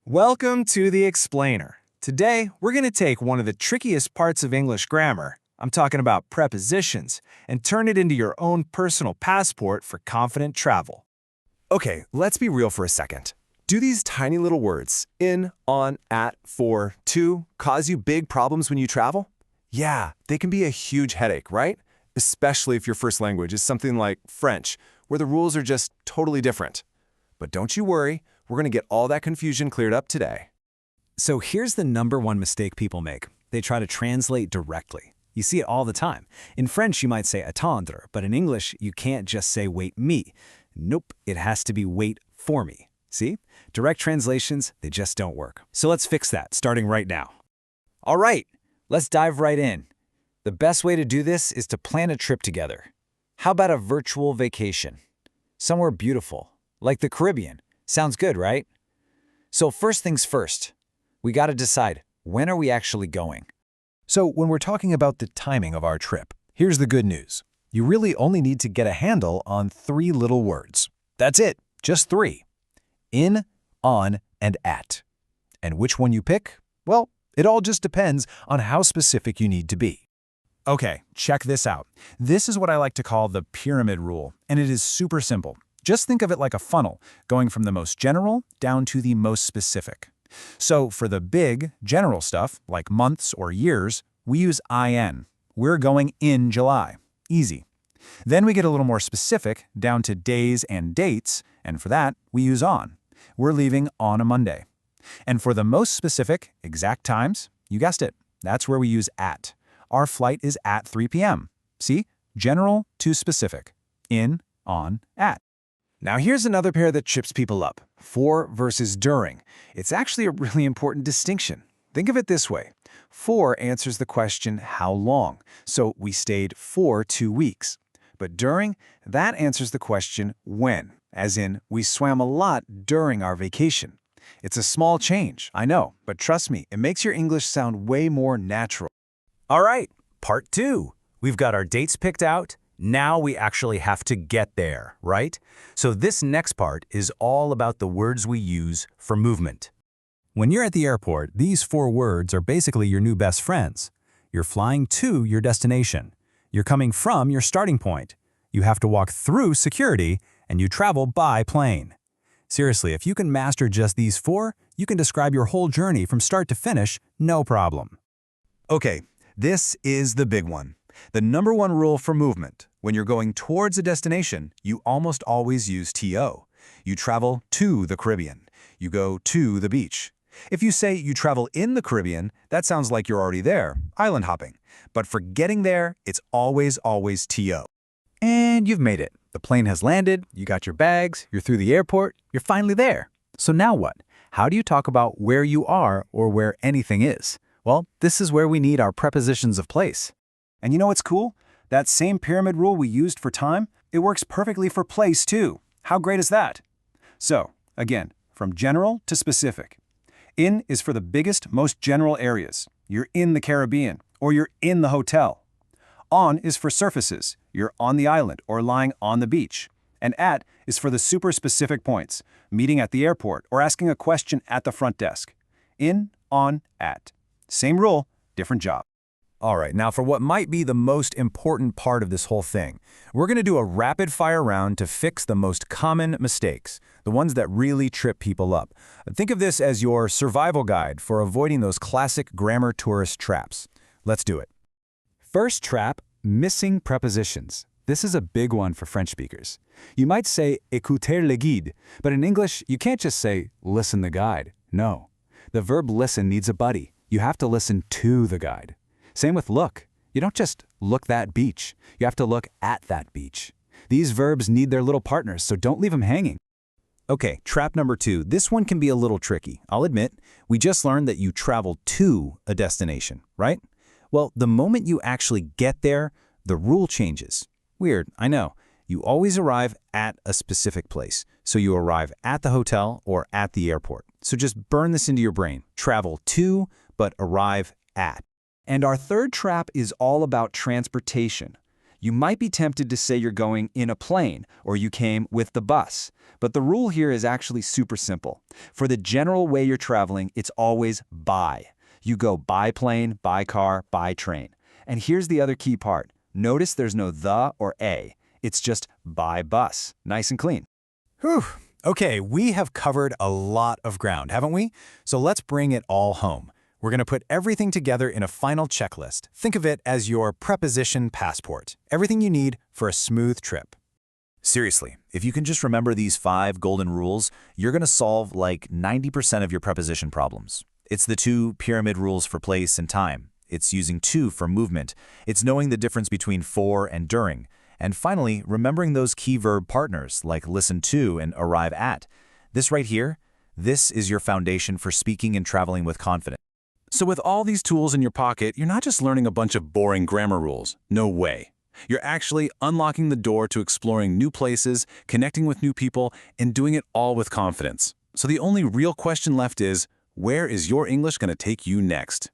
Welcome to The Explainer. Today, we're going to take one of the trickiest parts of English grammar, I'm talking about prepositions, and turn it into your own personal passport for confident travel. Okay, let's be real for a second. Do these tiny little words, in, on, at, for, to, cause you big problems when you travel? Yeah, they can be a huge headache, right? Especially if your first language is something like French, where the rules are just totally different. But don't you worry, we're going to get all that confusion cleared up today. So here's the #1 mistake people make. They try to translate directly. You see it all the time. In French, you might say attendre, but in English, you can't just say wait me. Nope, it has to be wait for me. See? Direct translations, they just don't work. So let's fix that, starting right now. All right, let's dive right in. The best way to do this is to plan a trip together. How about a virtual vacation? Somewhere beautiful, like the Caribbean. Sounds good, right? So first things first, we got to decide, when are we actually going? So when we're talking about the timing of our trip, here's the good news. You really only need to get a handle on 3 little words. That's it, just 3. In, on, and at. And which one you pick? Well, it all just depends on how specific you need to be. Okay, check this out. This is what I like to call the pyramid rule, and it is super simple. Just think of it like a funnel, going from the most general down to the most specific. So for the big, general stuff, like months or years, we use IN. We're going in July. Easy. Then we get a little more specific, down to days and dates, and for that, we use on. We're leaving on a Monday. And for the most specific, exact times, you guessed it, that's where we use at. Our flight is at 3 p.m. See? General to specific. In, on, at. Now here's another pair that trips people up, for versus during. It's actually a really important distinction. Think of it this way. For answers the question, how long? So we stayed for 2 weeks. But during, that answers the question, when? As in, we swam a lot during our vacation. It's a small change, I know, but trust me, it makes your English sound way more natural. All right, part 2. We've got our dates picked out. Now we actually have to get there, right? So this next part is all about the words we use for movement. When you're at the airport, these 4 words are basically your new best friends. You're flying to your destination. You're coming from your starting point. You have to walk through security, and you travel by plane. Seriously, if you can master just these 4, you can describe your whole journey from start to finish, no problem. Okay, this is the big one. The #1 rule for movement. When you're going towards a destination, you almost always use TO. You travel to the Caribbean. You go to the beach. If you say you travel in the Caribbean, that sounds like you're already there, island hopping. But for getting there, it's always TO. And you've made it. The plane has landed, you got your bags, you're through the airport, you're finally there. So now what? How do you talk about where you are or where anything is? Well, this is where we need our prepositions of place. And you know what's cool? That same pyramid rule we used for time, it works perfectly for place too. How great is that? So, again, from general to specific. In is for the biggest, most general areas. You're in the Caribbean, or you're in the hotel. On is for surfaces. You're on the island or lying on the beach. And at is for the super specific points, meeting at the airport or asking a question at the front desk. In, on, at. Same rule, different job. All right, now for what might be the most important part of this whole thing, we're going to do a rapid-fire round to fix the most common mistakes, the ones that really trip people up. Think of this as your survival guide for avoiding those classic grammar tourist traps. Let's do it. First trap, missing prepositions. This is a big one for French speakers. You might say écouter le guide, but in English, you can't just say listen the guide. No. The verb listen needs a buddy. You have to listen to the guide. Same with look. You don't just look that beach. You have to look at that beach. These verbs need their little partners, so don't leave them hanging. Okay, trap number 2. This one can be a little tricky. I'll admit, we just learned that you travel to a destination, right? Well, the moment you actually get there, the rule changes. Weird, I know. You always arrive at a specific place. So you arrive at the hotel or at the airport. So just burn this into your brain. Travel to, but arrive at. And our third trap is all about transportation. You might be tempted to say you're going in a plane or you came with the bus, but the rule here is actually super simple. For the general way you're traveling, it's always by. You go by plane, by car, by train. And here's the other key part. Notice there's no the or a. It's just by bus. Nice and clean. Whew. Okay, we have covered a lot of ground, haven't we? So let's bring it all home. We're going to put everything together in a final checklist. Think of it as your preposition passport. Everything you need for a smooth trip. Seriously, if you can just remember these 5 golden rules, you're going to solve like 90% of your preposition problems. It's the 2 pyramid rules for place and time. It's using to for movement. It's knowing the difference between for and during. And finally, remembering those key verb partners like listen to and arrive at. This right here, this is your foundation for speaking and traveling with confidence. So with all these tools in your pocket, you're not just learning a bunch of boring grammar rules. No way. You're actually unlocking the door to exploring new places, connecting with new people, and doing it all with confidence. So the only real question left is, where is your English going to take you next?